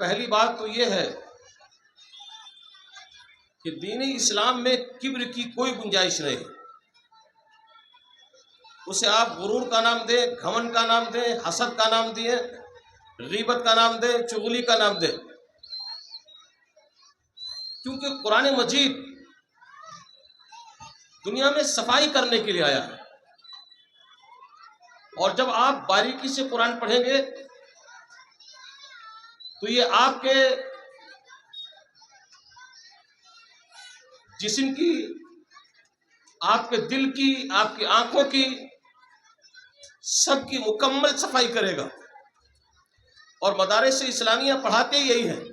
پہلی بات تو یہ ہے کہ دین اسلام میں کبر کی کوئی گنجائش نہیں. اسے آپ غرور کا نام دیں، گھمنڈ کا نام دیں، حسد کا نام دیں، غیبت کا نام دیں، چغلی کا نام دیں. کیونکہ قرآن مجید دنیا میں صفائی کرنے کے لیے آیا ہے. اور جب آپ باریکی سے قرآن پڑھیں گے تو یہ آپ کے جسم کی، آپ کے دل کی، آپ کی آنکھوں کی، سب کی مکمل صفائی کرے گا. اور مدارس اسلامیہ پڑھاتے یہی ہیں،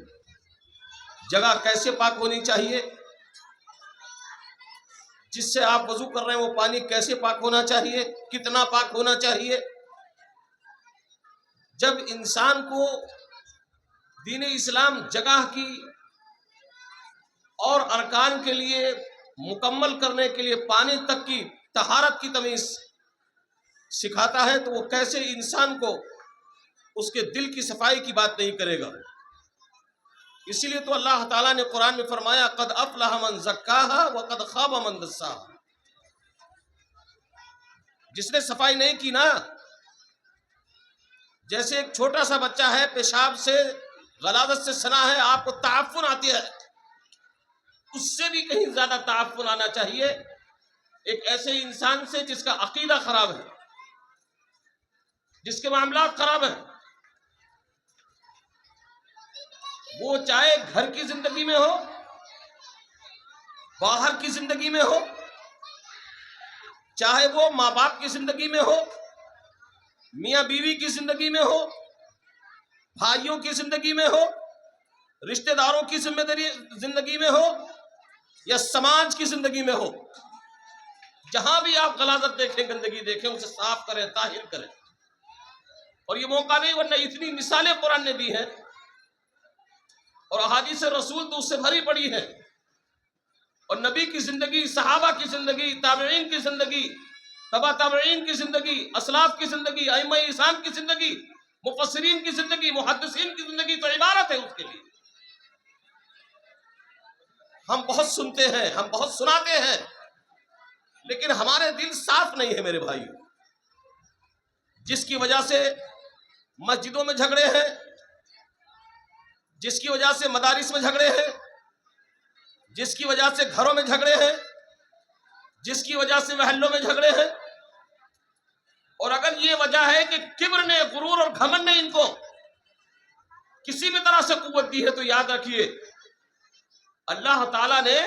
جگہ کیسے پاک ہونی چاہیے، جس سے آپ وضو کر رہے ہیں وہ پانی کیسے پاک ہونا چاہیے، کتنا پاک ہونا چاہیے. جب انسان کو دین اسلام جگہ کی اور ارکان کے لیے مکمل کرنے کے لیے پانی تک کی طہارت کی تمیز سکھاتا ہے تو وہ کیسے انسان کو اس کے دل کی صفائی کی بات نہیں کرے گا. اسی لیے تو اللہ تعالیٰ نے قرآن میں فرمایا قد افلح من زکاہا وقد خاب من دساہا. جس نے صفائی نہیں کی نا، جیسے ایک چھوٹا سا بچہ ہے، پیشاب سے غلاظت سے سنا ہے، آپ کو تعفن آتی ہے، اس سے بھی کہیں زیادہ تعفن آنا چاہیے ایک ایسے انسان سے جس کا عقیدہ خراب ہے، جس کے معاملات خراب ہیں. وہ چاہے گھر کی زندگی میں ہو، باہر کی زندگی میں ہو، چاہے وہ ماں باپ کی زندگی میں ہو، میاں بیوی کی زندگی میں ہو، بھائیوں کی زندگی میں ہو، رشتہ داروں کی زندگی میں ہو، یا سماج کی زندگی میں ہو، جہاں بھی آپ غلاظت دیکھیں، گندگی دیکھیں، اسے صاف کریں، طاہر کریں. اور یہ موقع نہیں، ورنہ اتنی مثالیں قرآن نے دی ہیں اور احادیث رسول تو اس سے بھری پڑی ہے. اور نبی کی زندگی، صحابہ کی زندگی، تابعین کی زندگی، تبع تابعین کی زندگی، اسلاف کی زندگی، ائمہ اسلام کی زندگی، مفسرین کی زندگی، محدثین کی زندگی تو عبارت ہے اس کے لیے. ہم بہت سنتے ہیں، ہم بہت سناتے ہیں، لیکن ہمارے دل صاف نہیں ہے میرے بھائیو. جس کی وجہ سے مسجدوں میں جھگڑے ہیں، جس کی وجہ سے مدارس میں جھگڑے ہیں، جس کی وجہ سے گھروں میں جھگڑے ہیں، جس کی وجہ سے محلوں میں جھگڑے ہیں. اور اگر یہ وجہ ہے کہ کبر نے، غرور اور گھمنڈ نے ان کو کسی بھی طرح سے قوت دی ہے، تو یاد رکھیے اللہ تعالیٰ نے،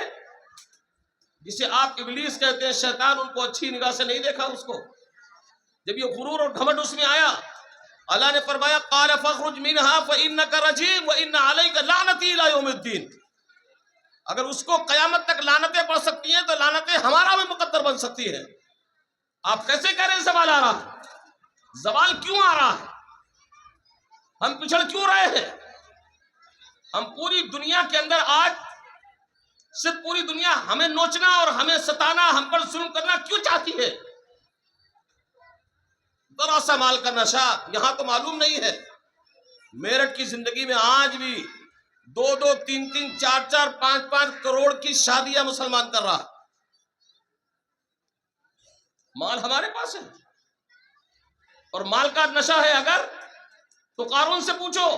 جسے آپ ابلیس کہتے ہیں، شیطان، ان کو اچھی نگاہ سے نہیں دیکھا. اس کو جب یہ غرور اور گھمنڈ اس میں آیا، اللہ نے فرمایا قال فاخرج منها فانك رجيم وان عليك لعنتي الى يوم الدين. اگر اس کو قیامت تک لعنتیں پڑ سکتی ہیں تو لعنتیں ہمارا بھی مقدر بن سکتی ہیں. آپ کیسے کہہ رہے ہیں زوال آ رہا ہے؟ زوال کیوں آ رہا ہے؟ ہم پچھڑ کیوں رہے ہیں؟ ہم پوری دنیا کے اندر آج صرف پوری دنیا ہمیں نوچنا اور ہمیں ستانا، ہم پر ظلم کرنا کیوں چاہتی ہے؟ ذرا سا مال کا نشہ یہاں تو معلوم نہیں ہے. میرٹھ کی زندگی میں آج بھی 2-2, 3-3, 4-4, 5-5 کروڑ کی شادیاں مسلمان کر رہا. مال ہمارے پاس ہے اور مال کا نشہ ہے. اگر تو قارون سے پوچھو،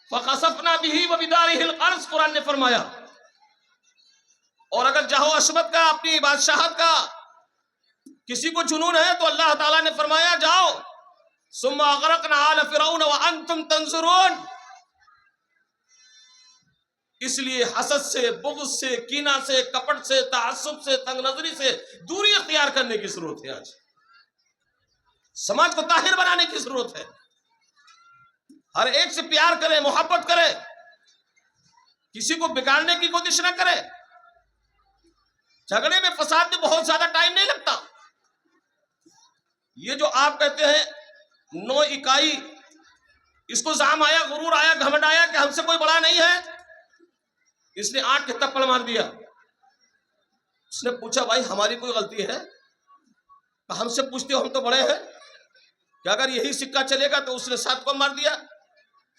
فَخَسَفْنَا بِهِ وَبِدَارِهِ الْأَرْضَ قرآن نے فرمایا. اور اگر جاہو عصمت کا، اپنی بادشاہت کا کسی کو جنون ہے تو اللہ تعالیٰ نے فرمایا جاؤ ثم اغرقنا آل فرعون وانتم تنظرون. اس لیے حسد سے، بغض سے، کینہ سے، کپٹ سے، تعصب سے، تنگ نظری سے دوری اختیار کرنے کی ضرورت ہے. آج سماج کو طاہر بنانے کی ضرورت ہے. ہر ایک سے پیار کرے، محبت کرے، کسی کو بگاڑنے کی کوشش نہ کرے. جھگڑے میں، فساد میں بہت زیادہ ٹائم نہیں لگتا. یہ جو آپ کہتے ہیں 9 اکائی، اس کو زعم آیا، غرور آیا، گھمنڈ آیا کہ ہم سے کوئی بڑا نہیں ہے، اس نے 8 کے تپڑ مار دیا. اس نے پوچھا بھائی ہماری کوئی غلطی ہے؟ ہم سے پوچھتے ہو، ہم تو بڑے ہیں. کہ اگر یہی سکہ چلے گا تو اس نے 7 کو مار دیا.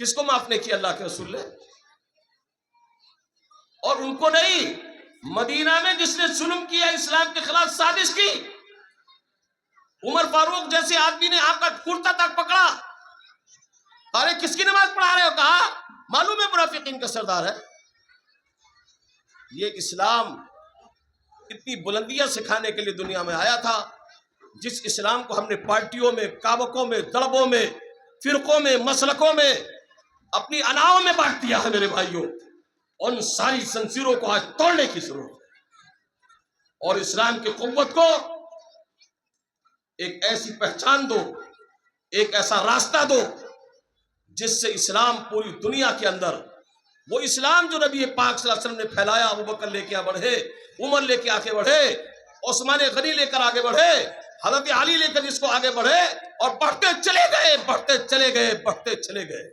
کس کو معاف نہیں کیا اللہ کے رسول نے؟ اور ان کو نہیں، مدینہ میں جس نے ظلم کیا، اسلام کے خلاف سازش کی، عمر فاروق جیسے آدمی نے آپ کا کرتا تک پکڑا، ارے کس کی نماز پڑھا رہے ہو؟ کہا معلوم ہے منافقین کا سردار ہے۔ یہ اسلام اتنی بلندیاں سکھانے کے لیے دنیا میں آیا تھا، جس اسلام کو ہم نے پارٹیوں میں، کابکوں میں، دڑبوں میں، فرقوں میں، مسلکوں میں، اپنی اناؤں میں بانٹ دیا ہے میرے بھائیوں۔ ان ساری زنجیروں کو آج توڑنے کی ضرورت ہے، اور اسلام کی قوت کو ایک ایسی پہچان دو، ایک ایسا راستہ دو جس سے اسلام پوری دنیا کے اندر، وہ اسلام جو نبی پاک صلی اللہ علیہ وسلم نے پھیلایا، ابوبکر لے کے بڑھے، عمر لے کے آگے بڑھے، عثمان غنی لے کر آگے بڑھے، حضرت علی لے کر اس کو آگے بڑھے، اور بڑھتے چلے گئے، بڑھتے چلے گئے، بڑھتے چلے گئے۔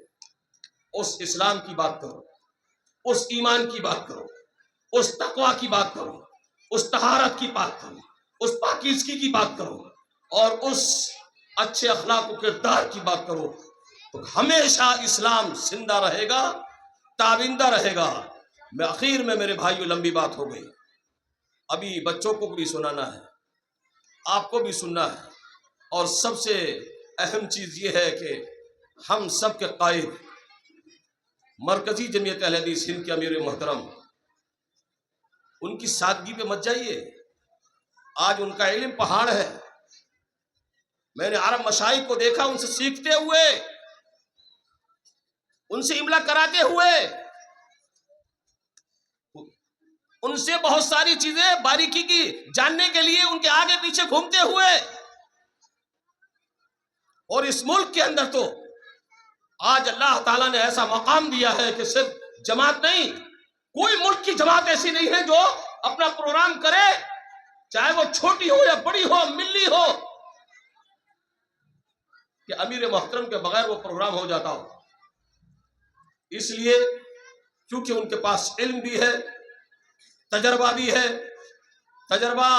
اس اسلام کی بات کرو، اس ایمان کی بات کرو، اس تقوی کی بات کرو، اس طہارت کی بات کرو، اس پاکیزگی کی بات کرو، اور اس اچھے اخلاق و کردار کی بات کرو، تو ہمیشہ اسلام زندہ رہے گا، تابندہ رہے گا۔ میں آخر میں میرے بھائیوں، لمبی بات ہو گئی، ابھی بچوں کو بھی سنانا ہے، آپ کو بھی سننا ہے، اور سب سے اہم چیز یہ ہے کہ ہم سب کے قائد مرکزی جمعیت اہل حدیث ہند کے امیر محترم، ان کی سادگی پہ مت جائیے۔ آج ان کا علم پہاڑ ہے، میں نے عرب مشائخ کو دیکھا ان سے سیکھتے ہوئے، ان سے املا کراتے ہوئے، ان سے بہت ساری چیزیں باریکی کی جاننے کے لیے ان کے آگے پیچھے گھومتے ہوئے۔ اور اس ملک کے اندر تو آج اللہ تعالیٰ نے ایسا مقام دیا ہے کہ صرف جماعت نہیں، کوئی ملک کی جماعت ایسی نہیں ہے جو اپنا پروگرام کرے، چاہے وہ چھوٹی ہو یا بڑی ہو، ملی ہو، کہ امیر محترم کے بغیر وہ پروگرام ہو جاتا ہو۔ اس لیے کیونکہ ان کے پاس علم بھی ہے، تجربہ بھی ہے، تجربہ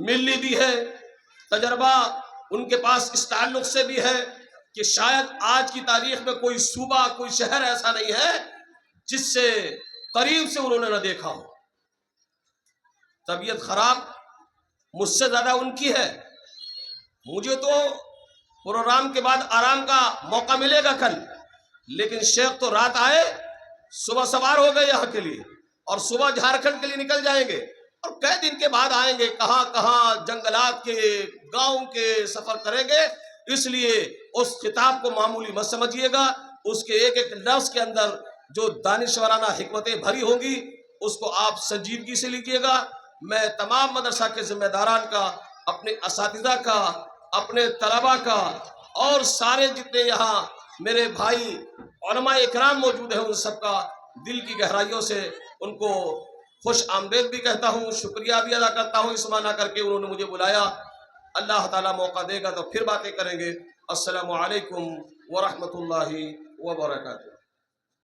ملی بھی ہے، تجربہ ان کے پاس اس تعلق سے بھی ہے کہ شاید آج کی تاریخ میں کوئی صوبہ، کوئی شہر ایسا نہیں ہے جس سے قریب سے انہوں نے نہ دیکھا ہو۔ طبیعت خراب مجھ سے زیادہ ان کی ہے، مجھے تو پروگرام کے بعد آرام کا موقع ملے گا کل، لیکن شیخ تو رات آئے، صبح سوار ہو گئے یہاں کے لیے، اور صبح جھارکھنڈ کے لیے نکل جائیں گے، اور کئی دن کے بعد آئیں گے، کہاں کہاں جنگلات کے، گاؤں کے سفر کریں گے۔ اس لیے اس خطاب کو معمولی مت سمجھیے گا، اس کے ایک ایک لفظ کے اندر جو دانشورانہ حکمتیں بھری ہوں گی، اس کو آپ سنجیدگی سے لیجیے گا۔ میں تمام مدرسہ کے ذمہ داران کا، اپنے اساتذہ کا، اپنے طلباء کا، اور سارے جتنے یہاں میرے بھائی علماء اکرام موجود ہیں، ان سب کا دل کی گہرائیوں سے ان کو خوش آمدید بھی کہتا ہوں، شکریہ بھی ادا کرتا ہوں، اس معنی کر کے انہوں نے مجھے بلایا۔ اللہ تعالیٰ موقع دے گا تو پھر باتیں کریں گے۔ السلام علیکم ورحمۃ اللہ وبرکاتہ۔